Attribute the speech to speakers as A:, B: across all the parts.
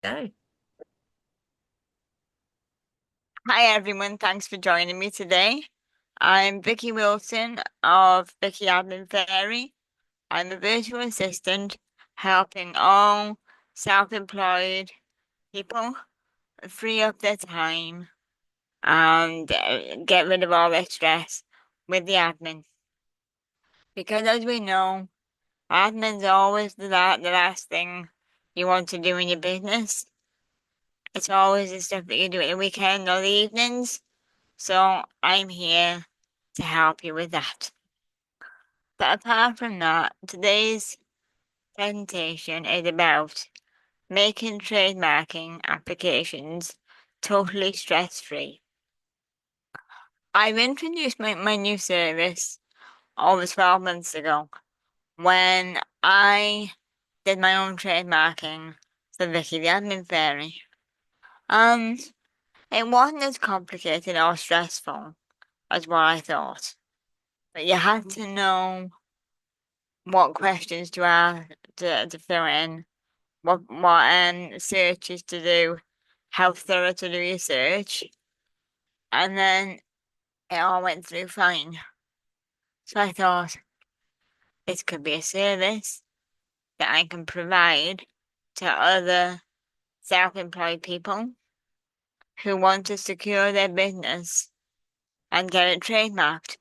A: Go.
B: Hi everyone, thanks for joining me today. I'm Vicki Wilson of Vicki Admin Fairy. I'm a virtual assistant helping all self-employed people free up their time and get rid of all their stress with the admin. Because as we know, admin's always the last thing you want to do in your business. It's always the stuff that you do at the weekend or the evenings. So I'm here to help you with that. But apart from that, today's presentation is about making trademarking applications totally stress-free. I've introduced my new service over 12 months ago when I did my own trademarking for Vicki the Admin Fairy. And it wasn't as complicated or stressful as what I thought. But you had to know what questions to ask to fill in, what searches to do, how thorough to do your search, and then it all went through fine. So I thought this could be a service that I can provide to other self-employed people who want to secure their business and get it trademarked.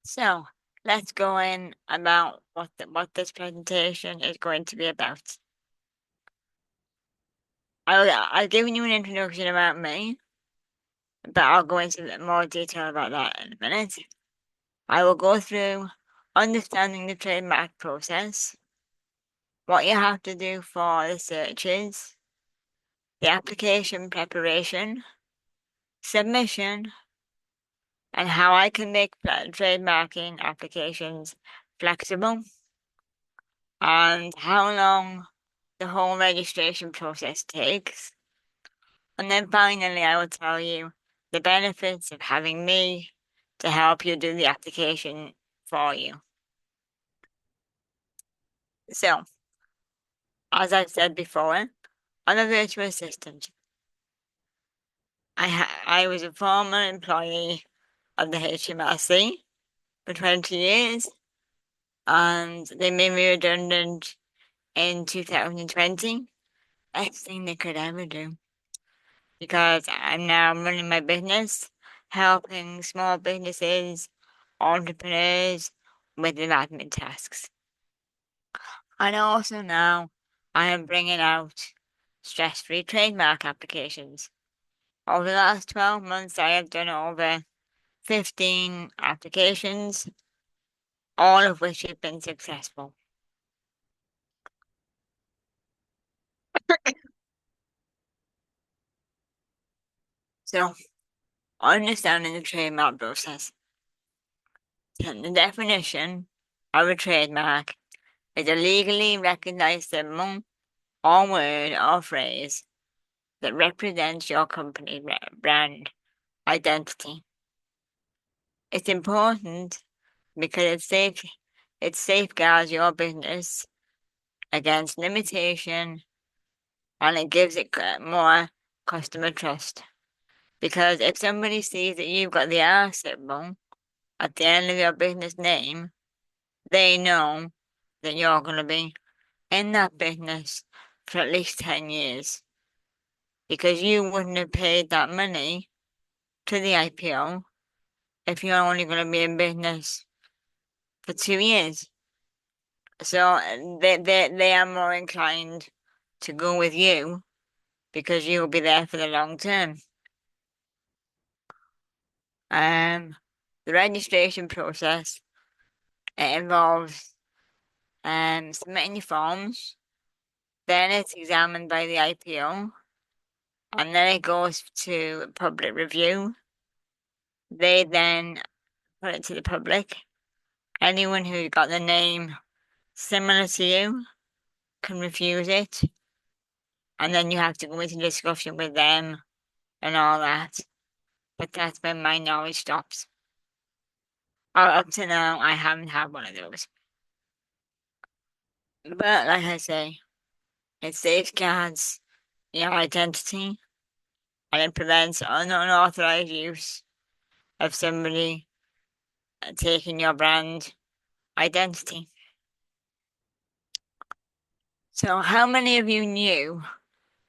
B: So let's go in about what this presentation is going to be about. I've given you an introduction about me, but I'll go into a bit more detail about that in a minute. I will go through understanding the trademark process, what you have to do for the searches, the application preparation, submission, and how I can make trademarking applications flexible, and how long the whole registration process takes. And then finally, I will tell you the benefits of having me to help you do the application for you. So, as I've said before, I'm a virtual assistant. I was a former employee of the HMRC for 20 years, and they made me redundant in 2020. Best thing they could ever do, because I'm now running my business, helping small businesses, entrepreneurs with their admin tasks. And also now I am bringing out stress-free trademark applications. Over the last 12 months, I have done over 15 applications, all of which have been successful. So, understanding the trademark process. The definition of a trademark is a legally recognized symbol or word or phrase that represents your company brand identity. It's important because it safeguards your business against limitation, and it gives it more customer trust. Because if somebody sees that you've got the R symbol at the end of your business name, they know that you're going to be in that business for at least 10 years. Because you wouldn't have paid that money to the IPO if you're only going to be in business for 2 years. So they are more inclined to go with you because you'll be there for the long term. Um, the registration process, it involves submitting your forms, then it's examined by the IPO, and then it goes to public review. They then put it to the public. Anyone who got the name similar to you can refuse it, and then you have to go into discussion with them and all that. But that's when my knowledge stops. Up to now, I haven't had one of those. But like I say, It safeguards your identity and it prevents unauthorized use of somebody taking your brand identity. So, how many of you knew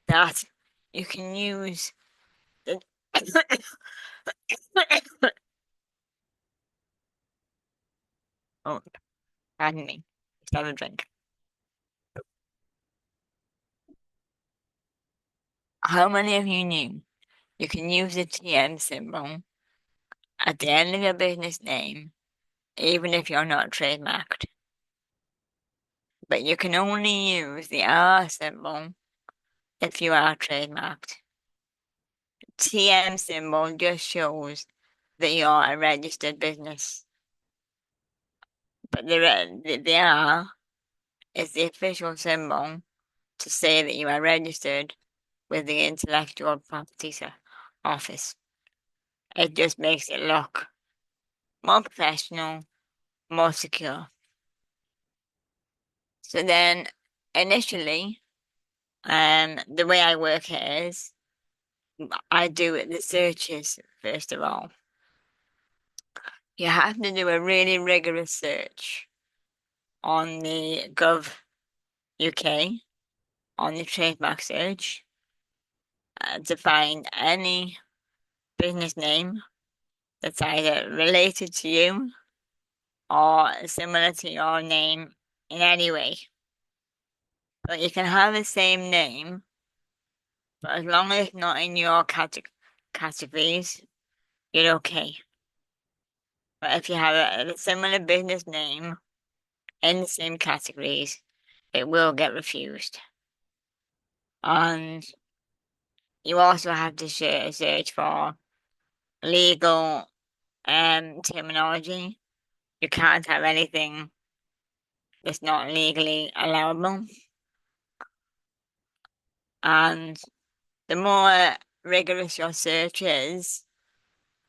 B: that you can use the oh, pardon me, just have a drink. How many of you knew you can use the TM symbol at the end of your business name, even if you're not trademarked? But you can only use the R symbol if you are trademarked. TM symbol just shows that you're a registered business. But the R is the official symbol to say that you are registered with the Intellectual Property Office. It just makes it look more professional, more secure. So then, initially, the way I work it is I do the searches first of all. You have to do a really rigorous search on the Gov UK, on the trademark search, to find any business name that's either related to you or similar to your name in any way. But you can have the same name, but as long as it's not in your categories, you're okay. But if you have a similar business name in the same categories, it will get refused. And you also have to search for legal terminology. You can't have anything that's not legally allowable. And the more rigorous your search is,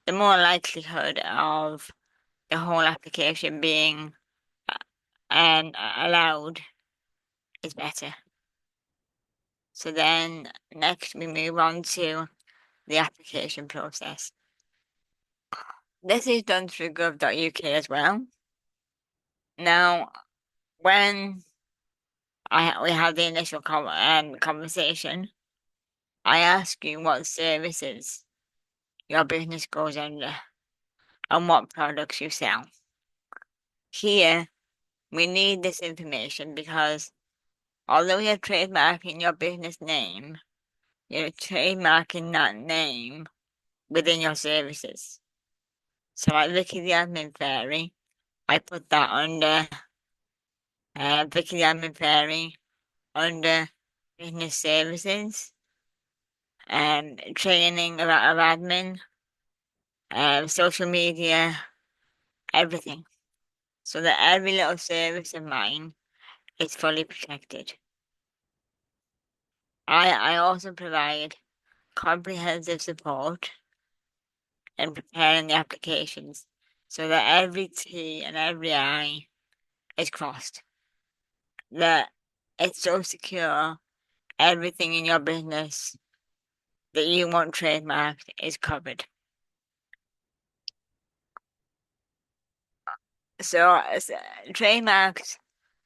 B: the more likelihood of the whole application being allowed is better. So then next we move on to the application process. This is done through gov.uk as well. Now, when we have the initial conversation, I ask you what services your business goes under and what products you sell. Here, we need this information because although you're trademarking your business name, you're trademarking that name within your services. So like Vicki the Admin Fairy, I put that under Vicki the Admin Fairy under business services and training of admin, social media, everything. So that every little service of mine is fully protected. I also provide comprehensive support in preparing the applications so that every T and every I is crossed. That it's so secure, everything in your business that you want trademarked is covered. So, trademarks,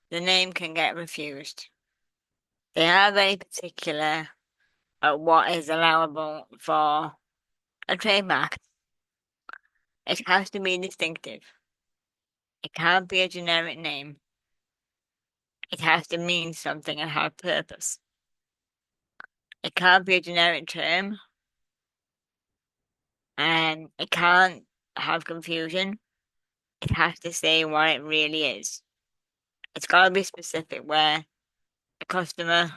B: the name can get refused. They are very particular at what is allowable for a trademark. It has to be distinctive. It can't be a generic name. It has to mean something and have purpose. It can't be a generic term, and it can't have confusion. It has to say what it really is. It's got to be specific where the customer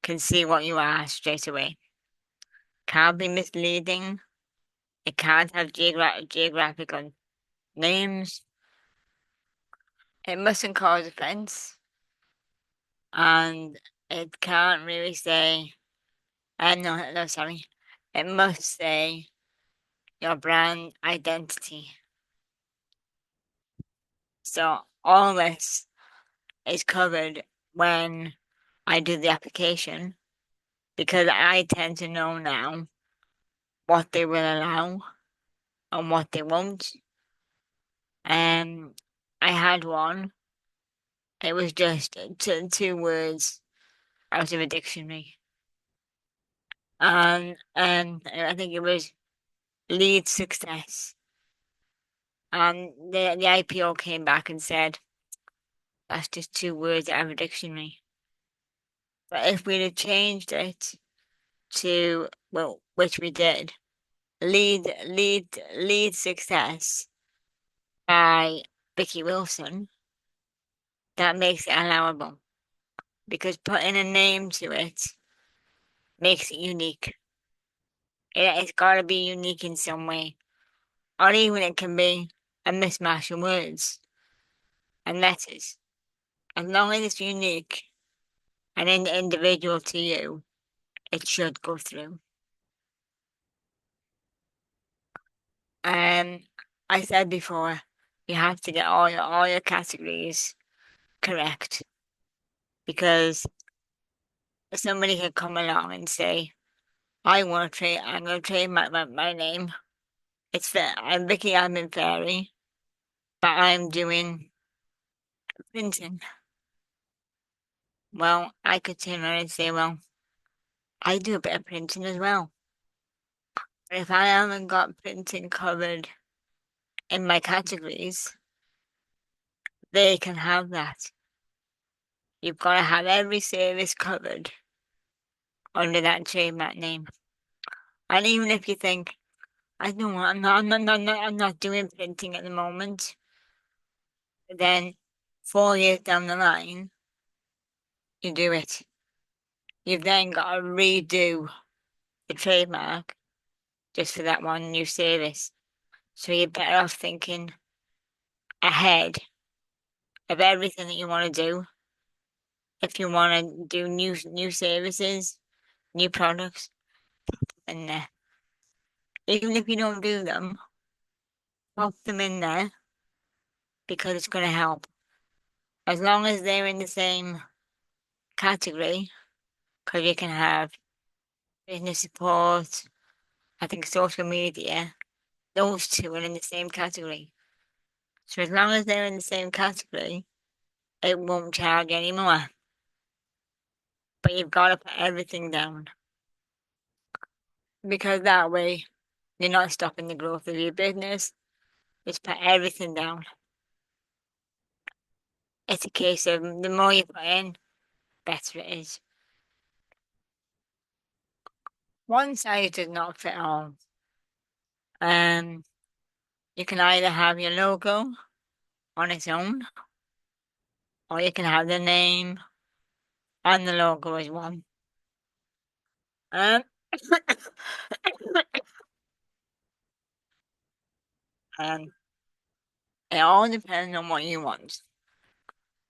B: can see what you are straight away. Can't be misleading. It can't have geographical names. It mustn't cause offense. And it can't really say, no, sorry. It must say your brand identity. So all this is covered when I do the application because I tend to know now what they will allow and what they won't. Um, I had one. It was just two words out of a dictionary, and I think it was lead success. And the IPO came back and said that's just two words out of a dictionary. But if we'd have changed it to, well, which we did, lead success by Vicki Wilson, that makes it allowable because putting a name to it makes it unique. It's got to be unique in some way, or even it can be a mismatch of words and letters. As long as it's unique and individual to you, it should go through. Um, I said before, you have to get all your categories correct because somebody could come along and say, I'm going to trade my name. I'm Vicky Admin Fairy, but I'm doing printing. Well, I could turn around and say, well, I do a bit of printing as well. But if I haven't got printing covered in my categories, they can have that. You've got to have every service covered under that trademark name. And even if you think, I know I'm not doing printing at the moment, then 4 years down the line, you do it. You've then got to redo the trademark just for that one new service. So you're better off thinking ahead of everything that you want to do. If you want to do new services, new products, and even if you don't do them, pop them in there because it's going to help. As long as they're in the same category, because you can have business support, I think social media, those two are in the same category. So as long as they're in the same category, it won't charge anymore. But you've got to put everything down because that way you're not stopping the growth of your business. Just put everything down. It's a case of the more you put in, better it is. One size does not fit all. Um, you can either have your logo on its own, or you can have the name and the logo as one. Um, and it all depends on what you want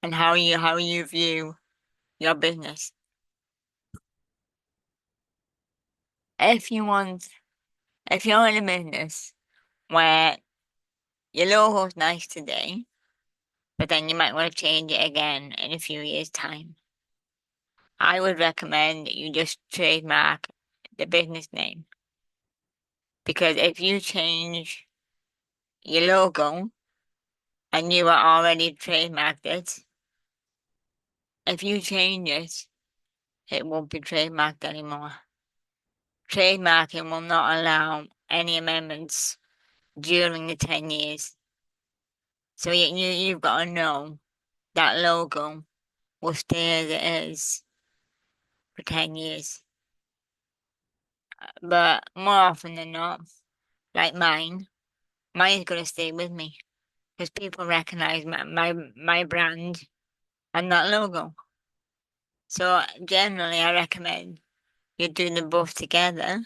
B: and how you view your business. If you want, if you're in a business where your logo's nice today, but then you might want to change it again in a few years' time, I would recommend that you just trademark the business name. Because if you change your logo and you are already trademarked it, if you change it, it won't be trademarked anymore. Trademarking will not allow any amendments during the 10 years. So you've got to know that logo will stay as it is for 10 years. But more often than not, like mine's going to stay with me because people recognize my brand and that logo. So generally, I recommend you do them both together,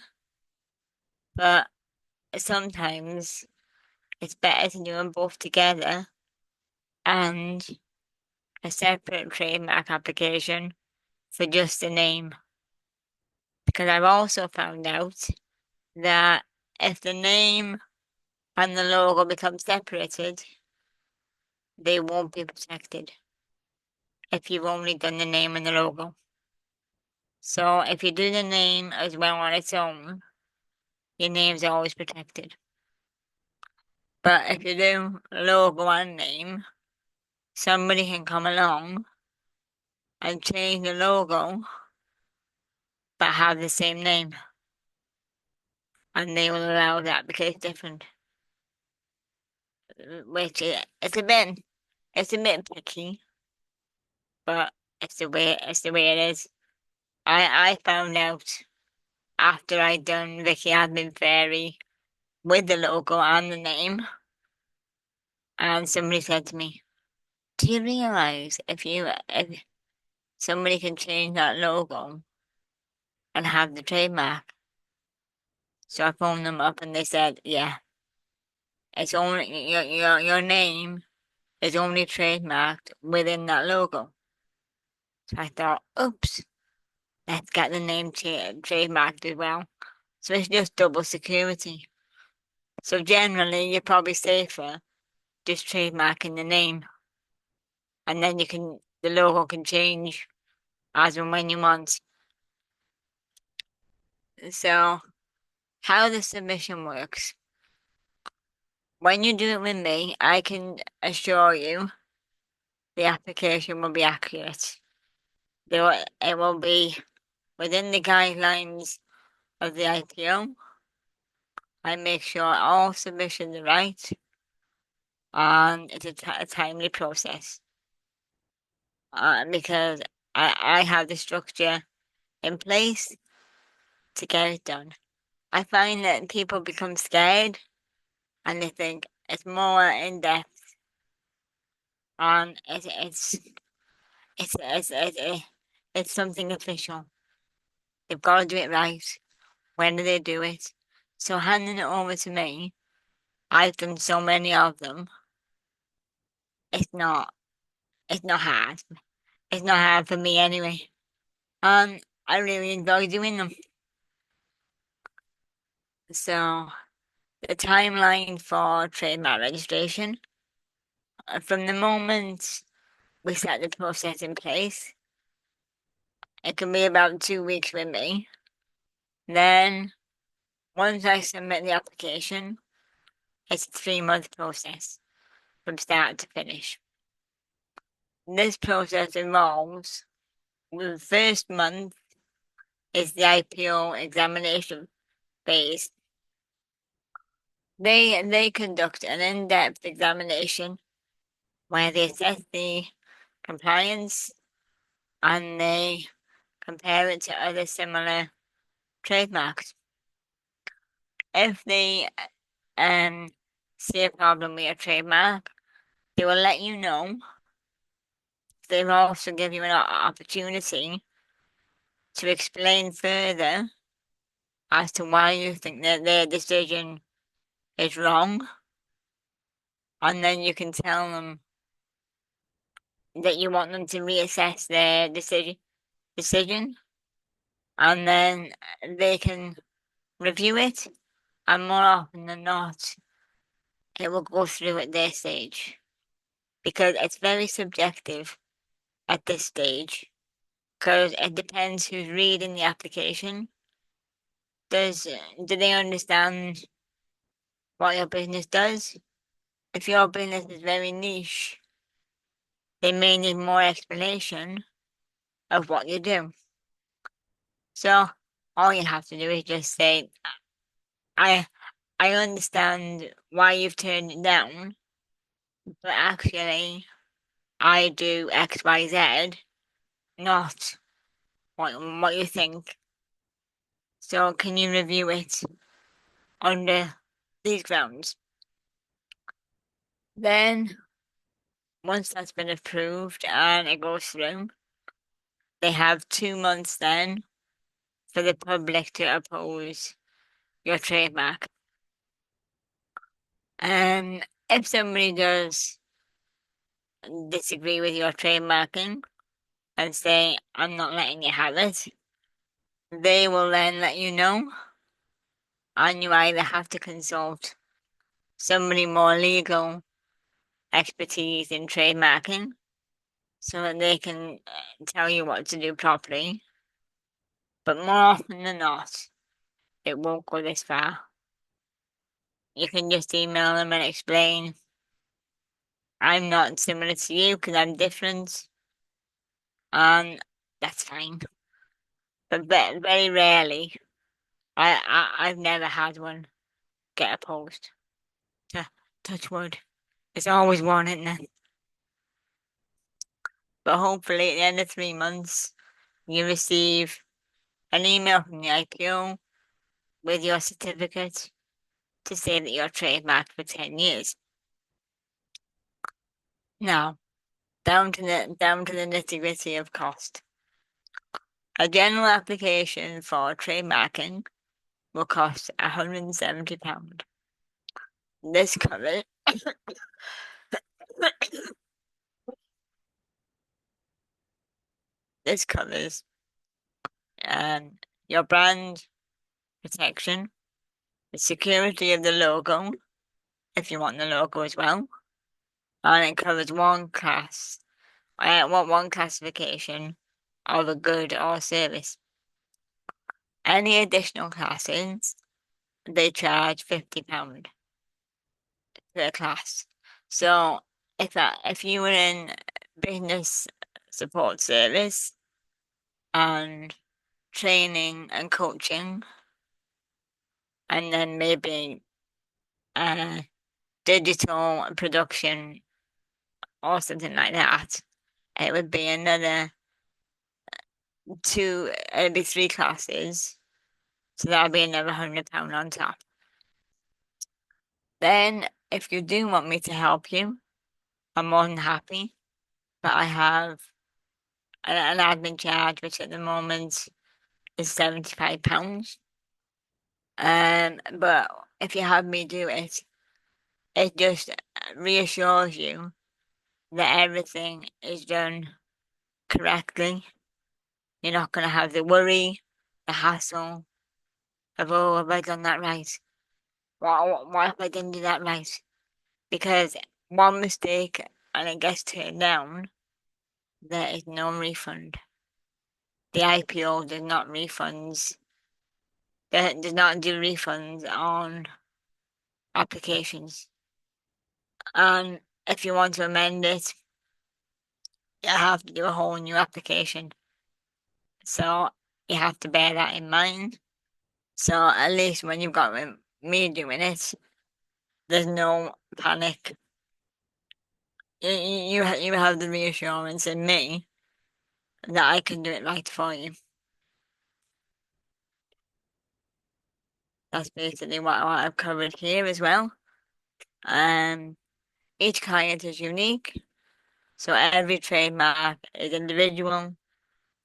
B: but sometimes it's better to do them both together and a separate trademark application for just the name. Because I've also found out that if the name and the logo become separated, they won't be protected if you've only done the name and the logo. So if you do the name as well on its own, your name's always protected. But if you do logo and name, somebody can come along and change the logo but have the same name, and they will allow that because it's different. Which it's a bit picky, but it's the way it is. I found out after I'd done Vicky Admin Fairy with the logo and the name, and somebody said to me, "Do you realize if somebody can change that logo and have the trademark?" So I phoned them up and they said, "Yeah, it's only your name is only trademarked within that logo." So I thought, "Oops, let's get the name trademarked as well." So it's just double security. So generally, you're probably safer just trademarking the name, and then the logo can change as and when you want. So how the submission works. When you do it with me, I can assure you the application will be accurate. It will be within the guidelines of the IPO. I make sure all submissions are right and it's a timely process. Because I have the structure in place to get it done. I find that people become scared and they think it's more in depth and it's something official. They've got to do it right. When do they do it? So handing it over to me, I've done so many of them. It's not it's not hard. It's not hard for me anyway. I really enjoy doing them. So the timeline for trademark registration, from the moment we set the process in place, it can be about 2 weeks with me. Then once I submit the application, it's a 3 month process from start to finish. This process involves the first month is the IPO examination phase. They conduct an in-depth examination where they assess the compliance and they compare it to other similar trademarks. If they um see a problem with your trademark, they will let you know. They will also give you an opportunity to explain further as to why you think that their decision is wrong, and then you can tell them that you want them to reassess their decision, and then they can review it, and more often than not, it will go through at their stage because it's very subjective at this stage because it depends who's reading the application. Do they understand what your business does? If your business is very niche, they may need more explanation of what you do. So all you have to do is just say, I I understand why you've turned it down, but actually I do X, Y, Z, not what you think. So can you review it under these grounds? Then once that's been approved and it goes through, they have 2 months then for the public to oppose your trademark. If somebody does disagree with your trademarking and say, I'm not letting you have it, they will then let you know, and you either have to consult somebody more legal expertise in trademarking so that they can tell you what to do properly, But more often than not, it won't go this far. You can just email them and explain, I'm not similar to you because I'm different, and that's fine. But very rarely, I've never had one get opposed. To touch wood. It's always one, isn't it? But hopefully at the end of 3 months, you receive an email from the IPO with your certificate to say that you're trademarked for 10 years. Now, down to the nitty-gritty of cost. A general application for trademarking will cost £170. This covers this covers um your brand protection, the security of the logo, if you want the logo as well, and it covers one classification of a good or service. Any additional classes, they charge £50 per class. So if you were in business support service and training and coaching, and then maybe digital production or something like that, it would be another it'd be 3 classes, so that'll be another £100 on top. Then, if you do want me to help you, I'm more than happy, but I have an admin charge, which at the moment is £75. But if you have me do it, it just reassures you that everything is done correctly. You're not going to have the worry, the hassle of, oh, have I done that right? What if I didn't do that right? Because one mistake and it gets turned down, there is no refund. The IPO does not do refunds on applications. And if you want to amend it, you have to do a whole new application. So you have to bear that in mind. So at least when you've got me doing it, there's no panic. You have the reassurance in me that I can do it right for you. That's basically what I've covered here as well. Um, each client is unique, so every trademark is individual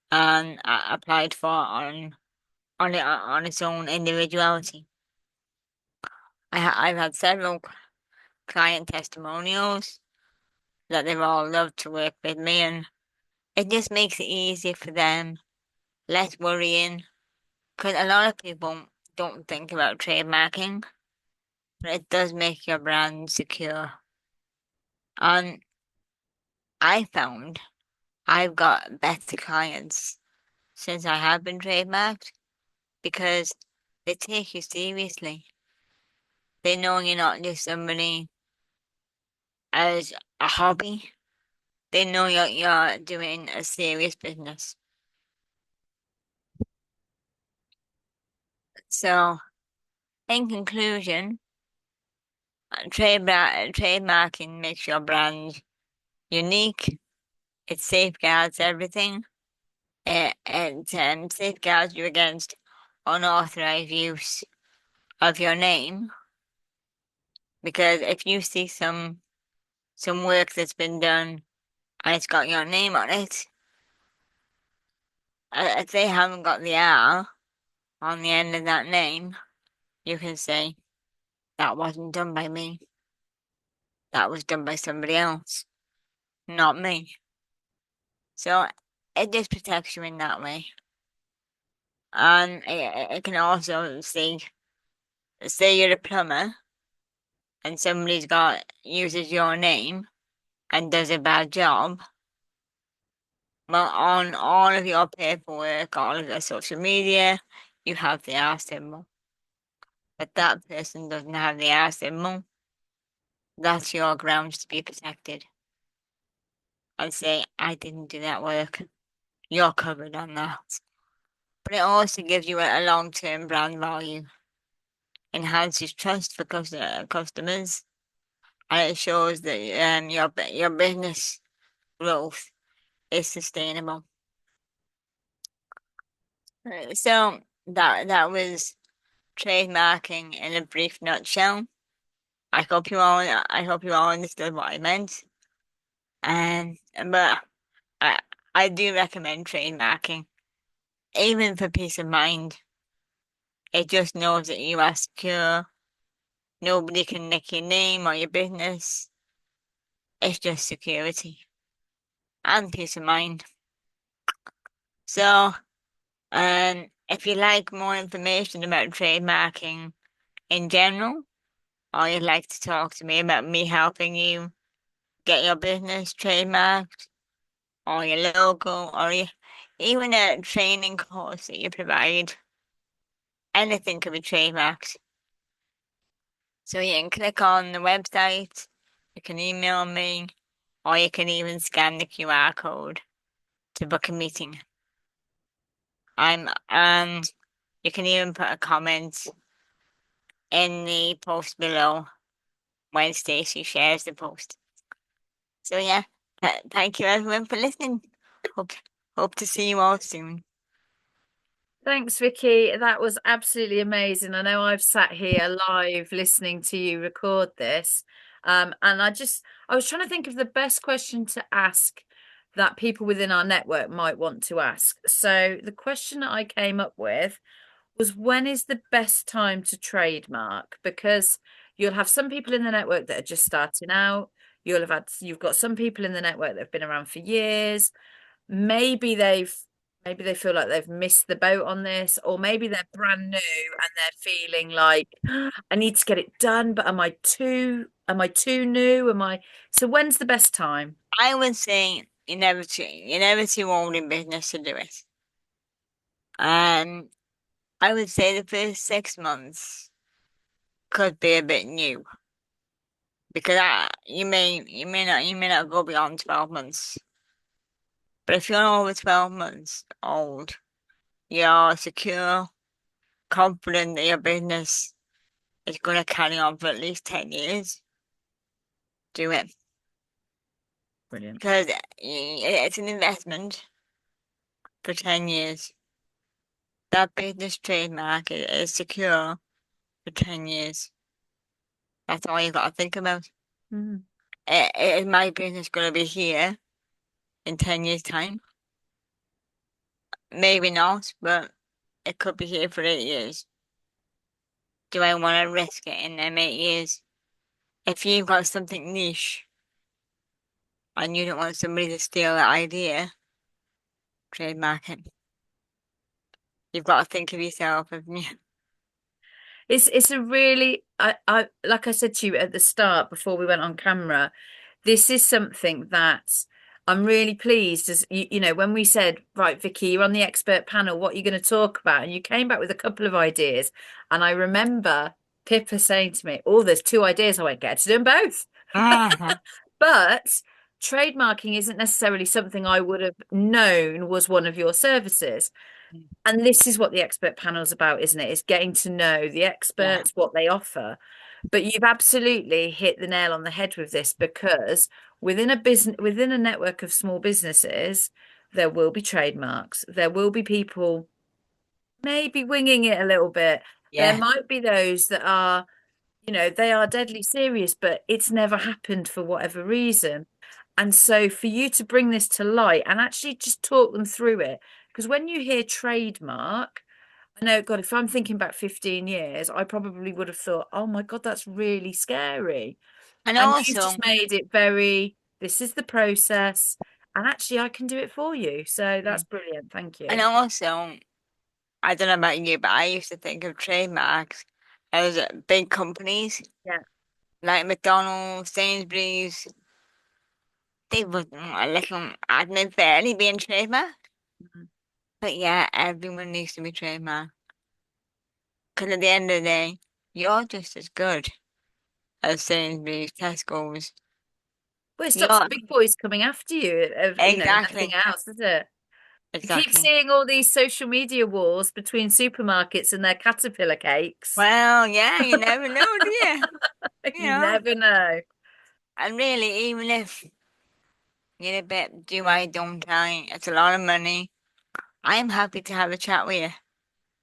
B: and applied for on its own individuality. I've had several client testimonials that they've all loved to work with me, and it just makes it easier for them, less worrying, because a lot of people don't think about trademarking, but it does make your brand secure. And I found I've got better clients since I have been trademarked because they take you seriously. They know you're not just somebody as a hobby. They know you're doing a serious business. So, in conclusion, trademarking makes your brand unique. It safeguards everything. It safeguards you against unauthorized use of your name. Because if you see some work that's been done and it's got your name on it, if they haven't got the R on the end of that name, you can say, that wasn't done by me. That was done by somebody else, not me. So it just protects you in that way. And it can also say you're a plumber and uses your name and does a bad job, Well, on all of your paperwork, all of your social media, you have the R symbol. But that person doesn't have the R symbol. That's your grounds to be protected. And say, I didn't do that work. You're covered on that. But it also gives you a long-term brand value, enhances trust for customers, and it shows that your business growth is sustainable. So that was trademarking in a brief nutshell. I hope you all understood what I meant. But I I do recommend trademarking, even for peace of mind. It just knows that you are secure. Nobody can nick your name or your business. It's just security and peace of mind. So, if you like more information about trademarking in general, or you'd like to talk to me about me helping you get your business trademarked, or your logo, or even a training course that you provide, anything can be trademarked. So you can click on the website, you can email me, or you can even scan the QR code to book a meeting. You can even put a comment in the post below when Stacey shares the post. So yeah, thank you everyone for listening. Hope hope to see you all soon.
A: Thanks, Vicky. That was absolutely amazing. I know I've sat here live listening to you record this. And I was trying to think of the best question to ask that people within our network might want to ask. So the question that I came up with was, when is the best time to trademark? Because you'll have some people in the network that are just starting out. You've got some people in the network that have been around for years. Maybe they feel like they've missed the boat on this, or maybe they're brand new and they're feeling like, I need to get it done, but am I too new? So when's the best time?
B: I would say you're never too old in business to do it. And I would say the first 6 months could be a bit new because you may not go beyond 12 months. But if you're over 12 months old, you're secure, confident that your business is going to carry on for at least 10 years. Do it
A: Brilliant.
B: because it's an investment for 10 years. That business trademark is secure for 10 years. That's all you got to think about.
A: Mm.
B: Is my business going to be here in 10 years' time? Maybe not, but it could be here for 8 years. Do I want to risk it in them 8 years? If you've got something niche and you don't want somebody to steal that idea, trademark it. You've got to think of yourself, haven't you?
A: It's a really I like I said to you at the start before we went on camera, this is something that I'm really pleased, as you know, when we said, right, Vicky, you're on the expert panel, what are you going to talk about? And you came back with a couple of ideas. And I remember Pippa saying to me, oh, there's two ideas. I went, get to do them both.
B: Mhm.
A: But trademarking isn't necessarily something I would have known was one of your services. And this is what the expert panel is about, isn't it? It's getting to know the
B: Yeah,
A: experts, what they offer. But you've absolutely hit the nail on the head with this, because within a network of small businesses, there will be trademarks. There will be people maybe winging it a little bit. There
B: yeah,
A: might be those that are, they are deadly serious, but it's never happened for whatever reason. And so for you to bring this to light and actually just talk them through it, because when you hear trademark, I know, God, if I'm thinking back 15 years, I probably would have thought, oh my God, that's really scary.
B: and
A: And you've just
B: also,
A: made it this is the process, and actually I can do it for you. So that's brilliant. Thank
B: and
A: you.
B: also, I don't know about you, but I used to think of trademarks as big companies
A: Yeah.
B: like McDonald's, Sainsbury's, they wouldn't want a little admin fairly being trademarked.
A: Mhm.
B: But yeah, everyone needs to be trademarked. Because at the end of the day, you're just as good as Sainsbury's, Tesco's.
A: Well, it stops the
B: You're
A: big boys coming after you, nothing
B: exactly,
A: else, does it? You keep
B: exactly.
A: seeing all these social media wars between supermarkets and their caterpillar cakes.
B: Well, yeah, you never know, do you? You
A: You
B: know,
A: never know.
B: and really, even if you're a bit do I, don't I, it's a lot of money. I'm happy to have a chat with you.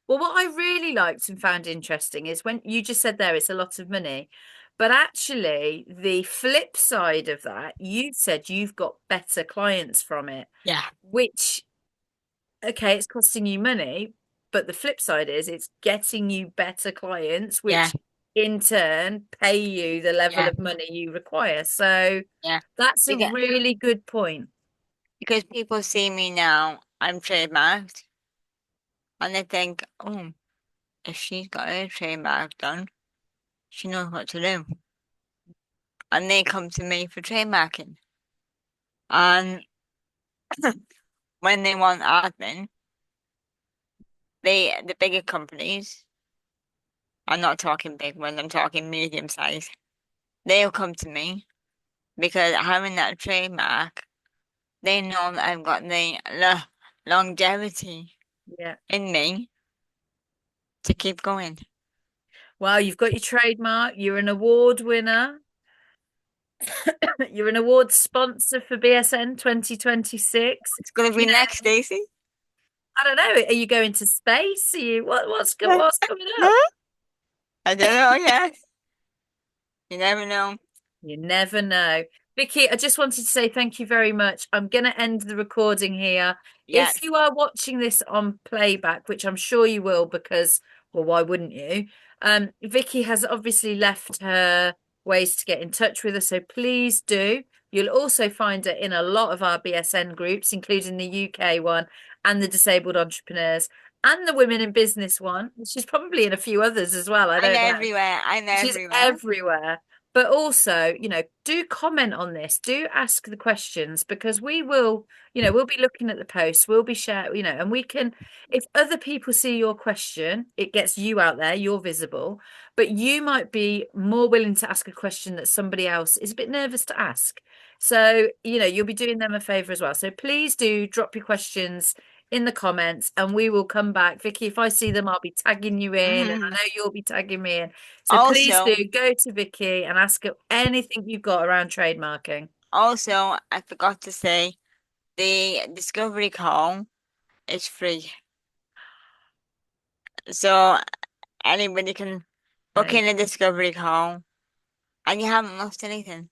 A: Well, what I really liked and found interesting is when you just said there it's a lot of money, but actually the flip side of that, you said you've got better clients from it,
B: Yeah,
A: which, okay, it's costing you money, but the flip side is it's getting you better clients,
B: yeah,
A: which in turn pay you the level
B: yeah,
A: of money you require. So
B: yeah.
A: that's a
B: Because,
A: really good point.
B: because people see me now, I'm trademarked, and they think, oh, if she's got her trademark done, she knows what to do. And they come to me for trademarking. And when they want admin, the bigger companies, I'm not talking big ones, I'm talking medium size, they'll come to me because having that trademark, they know that I've got the longevity
A: Yeah.
B: in me to keep going.
A: Well, you've got your trademark, you're an award winner. You're an award sponsor for BSN 2026.
B: It's gonna be
A: You know,
B: next, Stacey.
A: I don't know. Are you going to space? Are you what's coming up?
B: I don't know, yeah. You never know.
A: You never know. Vicky, I just wanted to say thank you very much. I'm going to end the recording here.
B: Yeah,
A: If you are watching this on playback, which I'm sure you will, because, well, why wouldn't you? Vicky has obviously left her ways to get in touch with us, so please do. You'll also find her in a lot of our BSN groups, including the UK one and the Disabled Entrepreneurs and the Women in Business one. She's probably in a few others as well. I
B: I'm
A: don't know.
B: everywhere. I'm
A: She's
B: everywhere.
A: everywhere. But also, do comment on this, do ask the questions because we will, we'll be looking at the posts, we'll be sharing, and we can, if other people see your question, it gets you out there, you're visible, but you might be more willing to ask a question that somebody else is a bit nervous to ask. So, you'll be doing them a favor as well. So please do drop your questions in the comments and we will come back. Vicky, if I see them, I'll be tagging you in and I
B: Mhm.
A: know you'll be tagging me in. So please
B: Also,
A: do go to Vicky and ask her anything you've got around trademarking.
B: also, I forgot to say the discovery call is free. So anybody can book
A: Okay.
B: in a discovery call and you haven't lost anything.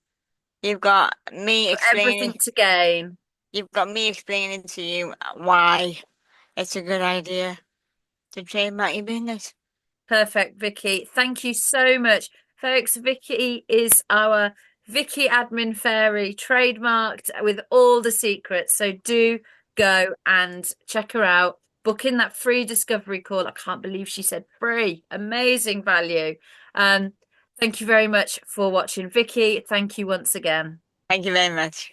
B: You've got me
A: Got everything
B: explaining
A: to gain.
B: you've got me explaining to you why it's a good idea to trademark your business.
A: Perfect, Vicky. Thank you so much. Folks, Vicky is our Vicky Admin Fairy, trademarked with all the secrets. So do go and check her out. Book in that free discovery call. I can't believe she said free. Amazing value. Um, thank you very much for watching, Vicky. Thank you once again.
B: Thank you very much.